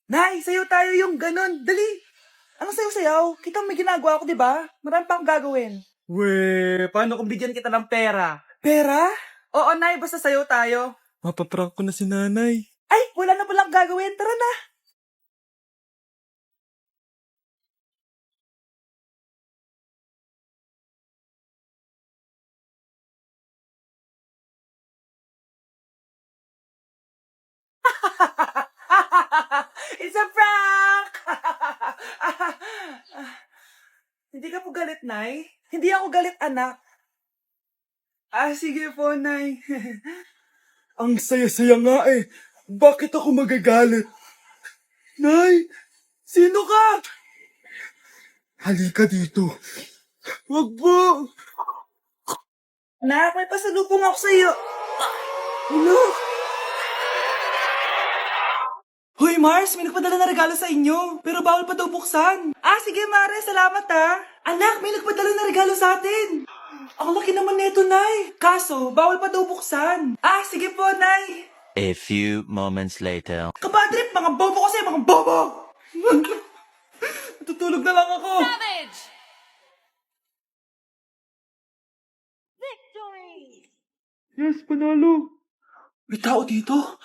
Nay, sayo tayo yung ganun. Dali! Anong sayo-sayaw? Kita may ginagawa ako, di ba? Marami pa akong gagawin. Weh, paano kung bigyan kita ng pera? Pera? Oo, Nay, basta sayo tayo. Mapaprank ko na si nanay. Ay, wala na palang gagawin. Tara na. It's a prank! Hindi ka po galit, Nay? Hindi ako galit, anak. Sige po, Nay. Ang saya-saya nga eh. Bakit ako magagalit? Nay, sino ka? Halika dito. Wag po. Nak, may pasalubong ako sa'yo. Ano? Hoy, Mars, may nagpadala na regalo sa inyo. Pero bawal pa daw buksan. Sige, Mare, salamat ha. Anak, may nagpadala na regalo sa atin. Ang laki naman nito, Nay. Kaso, bawal pa daw buksan. Sige po, Nay. A few moments later. Kapadrip, mga bobo kasi, mga bobo! Tutulog na lang ako. Savage! Victory! Yes, panalo. May tao dito?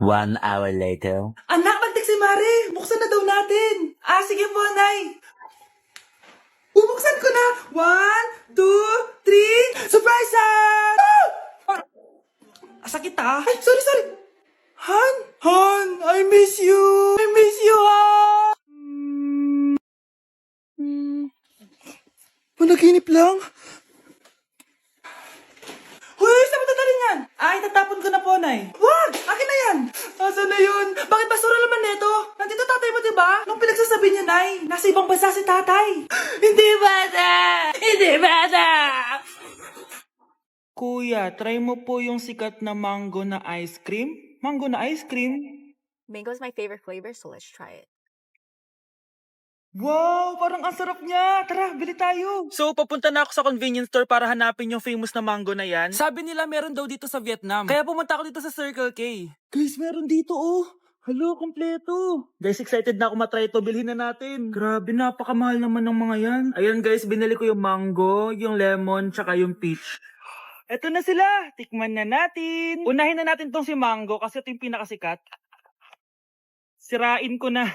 One hour later. Anak, nagtik si Mare. Buksan na daw natin. Sige po, Nay. Bubuksan ko na. 1, 2, 3. Surprise! Sakit ah. Ay, sorry. Han? Han, I miss you. I miss you, Han. Panaginip lang. Hoy, saan mo dadalhin yan? Tatapon ko na po, Nay. Wag! Akin na yan. Asan na yun? Bakit basura naman neto? Nandito tatay mo, diba? Nung pinagsasabi niya, Nay, nasa ibang bansa si tatay. Hindi bata! Hindi bata! Kuya, try mo po yung sikat na mango na ice cream. Mango na ice cream? Mango is my favorite flavor, so let's try it. Wow, parang ang sarap niya. Tara, bili tayo. So, papunta na ako sa convenience store para hanapin yung famous na mango na yan. Sabi nila meron daw dito sa Vietnam. Kaya pumunta ako dito sa Circle K. Guys, meron dito oh. Hello, kompleto. Guys, excited na ako matry ito. Bilhin na natin. Grabe, napakamahal naman ng mga yan. Ayan guys, binili ko yung mango, yung lemon, tsaka yung peach. Eto na sila. Tikman na natin. Unahin na natin tong si mango kasi ito yung pinakasikat. Sirain ko na.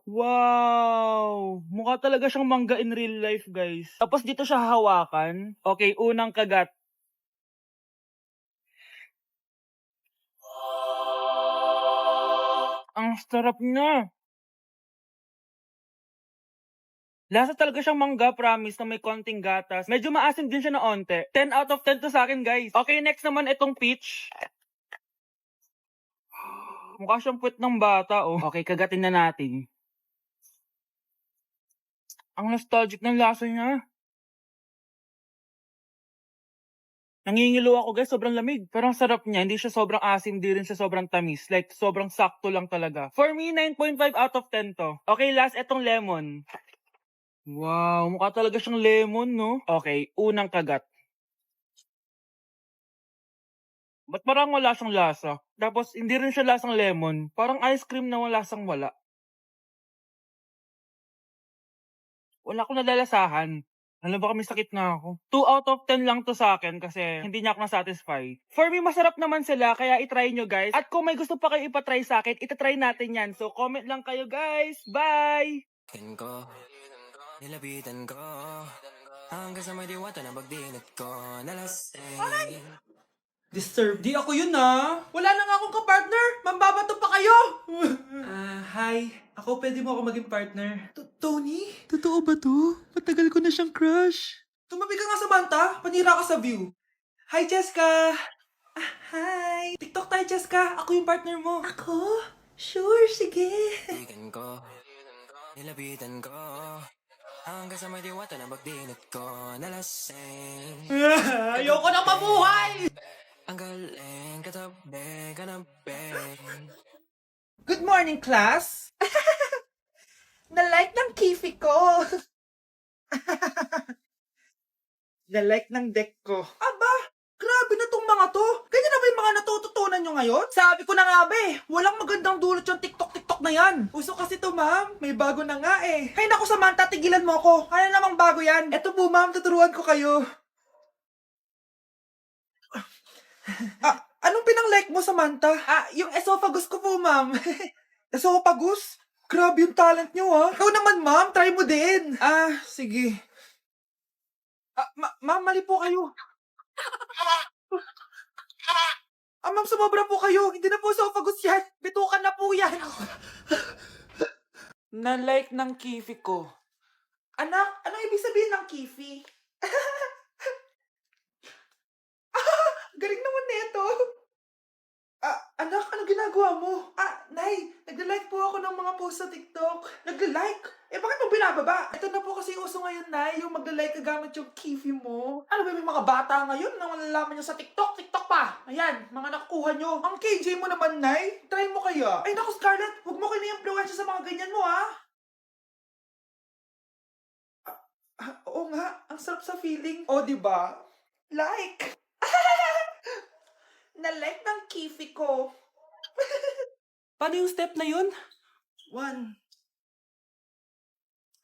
Wow! Mukha talaga siyang mangga in real life, guys. Tapos dito siya hahawakan. Okay, unang kagat. Ang sarap niya. Lasa talaga siyang mangga, promise, na may konting gatas. Medyo maasim din siya na onte. 10 out of 10 to sa akin, guys. Okay, next naman itong peach. Mukha siyang puwet ng bata, oh. Okay, kagatin na natin. Ang nostalgic ng lasa niya. Nangingilo ako guys, sobrang lamig. Pero ang sarap niya, hindi siya sobrang asim, hindi rin siya sobrang tamis. Like, sobrang sakto lang talaga. For me, 9.5 out of 10 to. Okay, last, etong lemon. Wow, mukha talaga siyang lemon, no? Okay, unang kagat. Ba't parang wala siyang lasa? Tapos, hindi rin siya lasang lemon. Parang ice cream na wala lasang wala. Wala akong nalalasahan. Alam ba kami sakit na ako? 2 out of 10 lang to sa akin kasi hindi niya ako na-satisfy. For me, masarap naman sila kaya itry nyo guys. At kung may gusto pa kayo ipatry sa akin, itatry natin yan. So comment lang kayo guys. Bye! Nilapitan ko hanggang sa may diwata na pagdinat ko nalasing. Disturb. Di ako yun ah. Wala na nga akong kapartner. Mambabato pa kayo. Hi. Ako, pwede mo ako maging partner. Tony? Totoo ba to? Matagal ko na siyang crush. Tumabi ka nga sa banta. Panira ka sa view. Hi, Cheska. Hi. TikTok tayo, Cheska. Ako yung partner mo. Ako? Sure, sige. Nilapitan ko, nilapitan ko hanggang sa may diwata na pagdinat ko nalasing. Ayoko na mabuhay! Ang galing katabi ka na Good morning, class. Na-like ng kifi ko. Na-like ng deck ko. Aba, grabe na tong mga to. Ganyan na ba yung mga natututunan nyo ngayon? Sabi ko na nga ba eh, walang magandang dulot yung TikTok na yan. Uso kasi to ma'am, may bago na nga eh. Hay naku Samantha, tigilan mo ako. Ano namang bago yan? Eto po ma'am, tuturuan ko kayo. Anong pinang-like mo, Samantha? Yung esophagus ko po, ma'am. Esophagus? Grabe yung talent nyo, ha? Ikaw naman, ma'am. Try mo din. Sige. Ma'am, mali po kayo. Ma'am, sumobra po kayo. Hindi na po esophagus yan. Bitukan na po yan. Na-like ng kifi ko. Anak, anong ibig sabihin ng kifi? Galing naman nito. Anak, ano ginagawa mo? Nay, nagla-like po ako ng mga post sa TikTok. Nagla-like? Bakit mo binababa? Ito na po kasi uso ngayon, Nay, yung magla-like ka gamit yung kifi mo. Ano ba, may mga bata ngayon na malalaman nyo sa TikTok? TikTok pa! Ayan, mga nakukuha nyo. Ang KJ mo naman, Nay. Try mo kaya. Ay, naku, Scarlett, huwag mo kina-influensya sa mga ganyan mo, ha? Oo nga, ang sarap sa feeling. O, diba? Like! Na-like ng kifi ko. Paano yung step na yun? 1.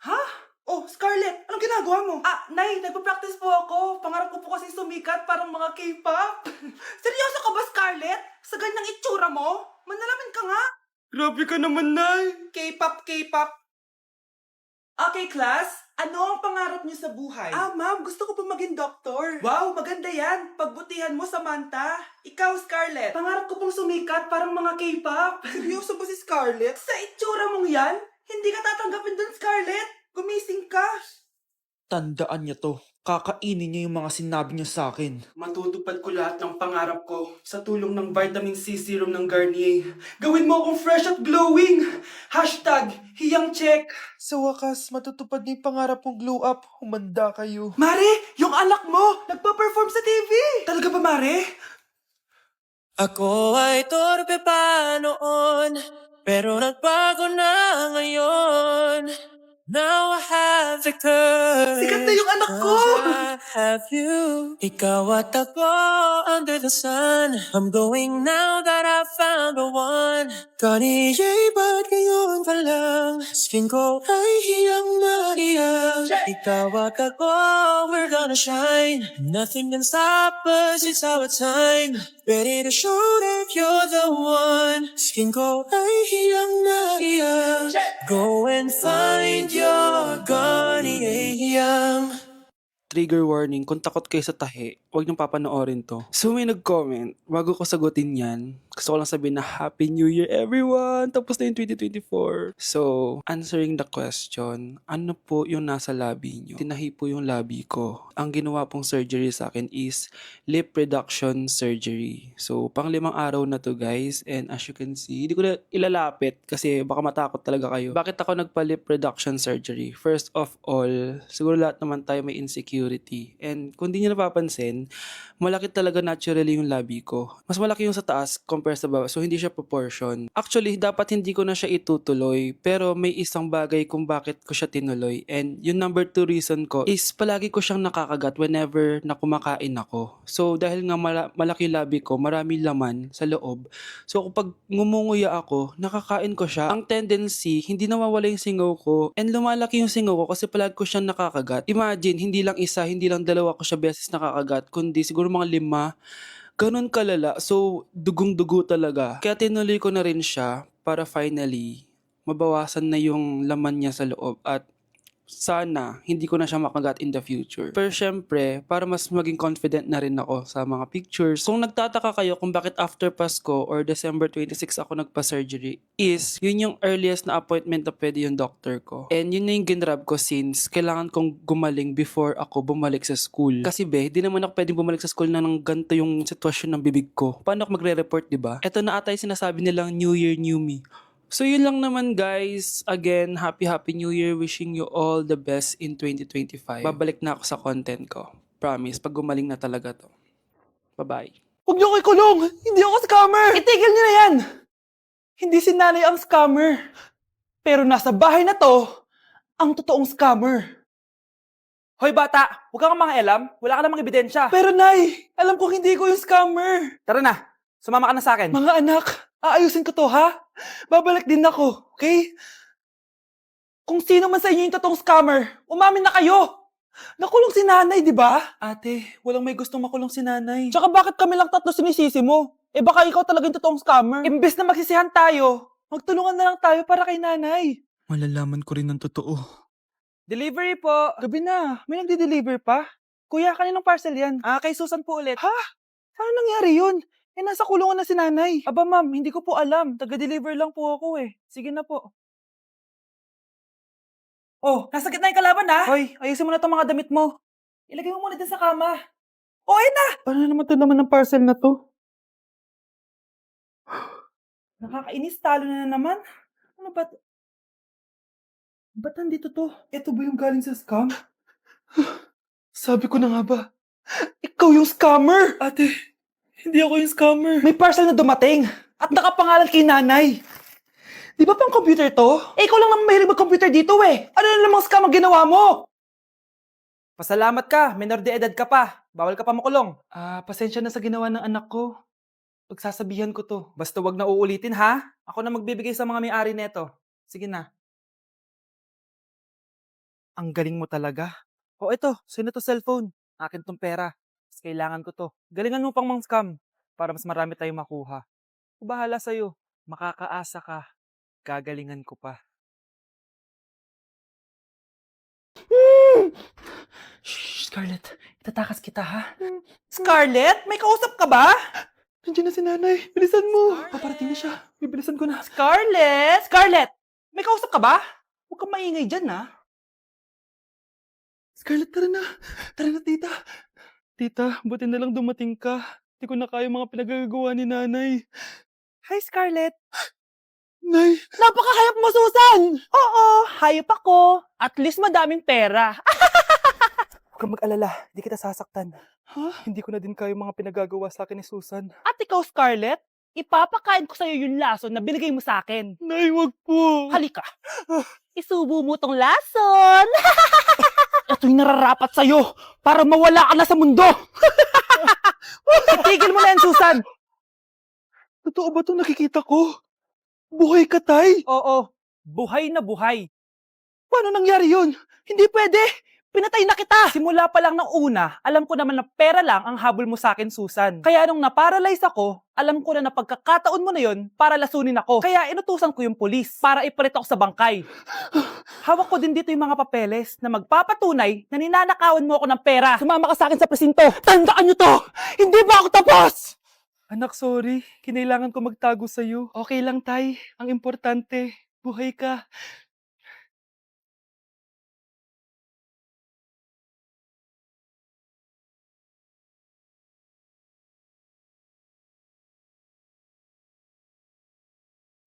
Ha? Oh, Scarlett, anong ginagawa mo? Nay, nagpa-practice po ako. Pangarap ko po kasi sumikat parang mga K-pop. Seryoso ka ba, Scarlett? Sa ganyang itsura mo? Manalamin ka nga. Grabe ka naman, Nay. K-pop. Okay, class. Ano ang pangarap niyo sa buhay? Ma'am, gusto ko po maging doktor. Wow, maganda yan. Pagbutihan mo, Samantha. Ikaw, Scarlett. Pangarap ko pong sumikat parang mga K-pop. Seryoso ba si Scarlett? Sa itsura mong yan, hindi ka tatanggapin dun, Scarlett. Gumising ka. Tandaan niya to. Kakainin niya yung mga sinabi niya sa akin. Matutupad ko lahat ng pangarap ko sa tulong ng vitamin C serum ng Garnier. Gawin mo akong fresh at glowing! #HiyangCheck. Sa wakas, matutupad na yung pangarap mong glow up. Humanda kayo. Mare! Yung anak mo! Nagpa-perform sa TV! Talaga ba, Mare? Ako ay torpe pa noon, pero nagbago na ngayon. Now I have the courage. Sikat na yung anak ko! I have you. Ikaw at ako under the sun. I'm going now that I found the one. Kaniya'y ba't ngayon pa lang? Skin ko ay hiyang na hiyang. Ikaw at ako, we're gonna shine. Nothing can stop us, it's our time. Ready to show that you're the one. Skin ko ay hiyang na hiyang. Go and find your Garnier. Trigger warning, kung takot kayo sa tahi, huwag niyong papanoorin to. So may nag-comment, bago ko sagutin yan, gusto ko lang sabihin na Happy New Year everyone! Tapos na yung 2024. So, answering the question, ano po yung nasa labi niyo? Tinahi po yung labi ko. Ang ginawa pong surgery sa akin is lip reduction surgery. So, pang 5 araw na to guys, and as you can see, hindi ko na ilalapit kasi baka matakot talaga kayo. Bakit ako nagpa-lip reduction surgery? First of all, siguro lahat naman tayo may insecurity. And kung di nyo napapansin, malaki talaga naturally yung labi ko. Mas malaki yung sa taas compare sa baba. So, hindi siya proportion. Actually, dapat hindi ko na siya itutuloy. Pero may isang bagay kung bakit ko siya tinuloy. And yung number 2 reason ko is palagi ko siyang nakakagat whenever na kumakain ako. So, dahil nga malaki yung labi ko, marami laman sa loob. So, kapag ngumunguya ako, nakakain ko siya. Ang tendency, hindi nawawala yung singaw ko. And lumalaki yung singaw ko kasi palagi ko siyang nakakagat. Imagine, hindi lang isa, hindi lang dalawa ko siya beses nakakagat, kundi siguro mga 5. Ganun kalala. So, dugong-dugo talaga. Kaya tinuloy ko na rin siya para finally mabawasan na yung laman niya sa loob at sana hindi ko na siya makagat in the future. Pero syempre, para mas maging confident na rin ako sa mga pictures. Kung nagtataka kayo kung bakit after Pasko or December 26 ako nagpa-surgery, is yun yung earliest na appointment na pwede yung doctor ko. And yun na yung ginrab ko since kailangan kong gumaling before ako bumalik sa school. Kasi di naman ako pwedeng bumalik sa school na nang ganito yung sitwasyon ng bibig ko. Paano ako magre-report, diba? Ito na ata yung sinasabi nilang New Year, New Me. So yun lang naman guys. Again, happy New Year. Wishing you all the best in 2025. Babalik na ako sa content ko. Promise, pag gumaling na talaga to. Bye-bye. Huwag niyo ko ikulong! Hindi ako scammer! Itigil niyo na yan! Hindi si nanay ang scammer. Pero nasa bahay na to, ang totoong scammer. Hoy bata, huwag kang mga alam. Wala ka namang ebidensya. Pero Nay, alam ko hindi ko yung scammer. Tara na, sumama ka na sa akin. Mga anak, aayusin ko to ha? Babalik din ako, okay? Kung sino man sa inyo yung totoong scammer, umamin na kayo! Nakulong si nanay, di ba? Ate, walang may gustong makulong si nanay. Tsaka bakit kami lang tatlo sinisisi mo? Eh baka ikaw talaga yung totoong scammer. Imbes na magsisihan tayo, magtulungan na lang tayo para kay nanay. Malalaman ko rin ng totoo. Delivery po. Gabi na. May nagde-deliver pa? Kuya, kaninong parcel yan? Kay Susan po ulit. Ha? Saan nangyari yun? Eh, nasa kulungan na si nanay. Aba ma'am, hindi ko po alam. Taga-deliver lang po ako eh. Sige na po. Oh, nasa gitna yung kalaban ha? Hoy, ayusin mo na itong mga damit mo. Ilagay mo muna din sa kama. Oh, ayun na! Paano naman ito naman ng parcel na to? Nakakainis, talo na naman. Ano ba? Ba't nandito to? Ito ba yung galing sa scam? Sabi ko na nga ba, ikaw yung scammer! Ate, hindi ako yung scammer. May parcel na dumating at nakapangalan kay nanay. Di ba pang computer to? Eh, ikaw lang naman mahilig mag-computer dito eh. Ano na namang scam ang ginawa mo? Pasalamat ka, minor de edad ka pa. Bawal ka pa makulong. Pasensya na sa ginawa ng anak ko. Pagsasabihan ko to. Basta wag na uulitin ha. Ako na magbibigay sa mga may-ari neto. Sige na. Ang galing mo talaga. O ito, sino to cellphone? Akin tong pera. Mas kailangan ko to. Galingan mo pang mang-scam para mas marami tayong makuha. Bahala sa'yo. Makakaasa ka. Gagalingan ko pa. Shh, Scarlett. Itatakas kita ha? Scarlett? May kausap ka ba? Nandiyan na si nanay. Bilisan mo. Paparating na siya. Bibilisan ko na. Scarlett! Scarlett! May kausap ka ba? Huwag kang maingay dyan ha. Scarlett, tara na. Tara na, tita. Tita, buti na lang dumating ka. Hindi ko na kaya mga pinagagawa ni nanay. Hi, Scarlett. Nay. Napaka-hayop mo, Susan! Oo, hayop ako. At least madaming pera. Huwag kang mag-alala. Hindi kita sasaktan. Hindi ko na din kaya mga pinagagawa sa akin ni Susan. At ikaw, Scarlett? Ipapakain ko sa'yo yung lason na binigay mo sa akin. Nay, wag po. Halika. Isubo mo tong lason. Ito'y nararapat sa'yo para mawala ka na sa mundo. Itigil mo na yan, Susan. Totoo ba itong nakikita ko? Buhay ka, Tay? Oo, buhay na buhay. Paano nangyari yun? Hindi pwede. Pinatay na kita. Simula pa lang ng una, alam ko naman na pera lang ang habol mo sa akin, Susan. Kaya nung na-paralyze ako, alam ko na pagkakataon mo na yun para lasunin ako. Kaya inutusan ko yung pulis para ipalit ako sa bangkay. Hawak ko din dito yung mga papeles na magpapatunay na ninanakawan mo ako ng pera. Sumama ka sa akin sa presinto. Tandaan nyo to! Hindi ba ako tapos? Anak, sorry. Kinailangan ko magtago sa'yo. Okay lang, Tay. Ang importante, buhay ka.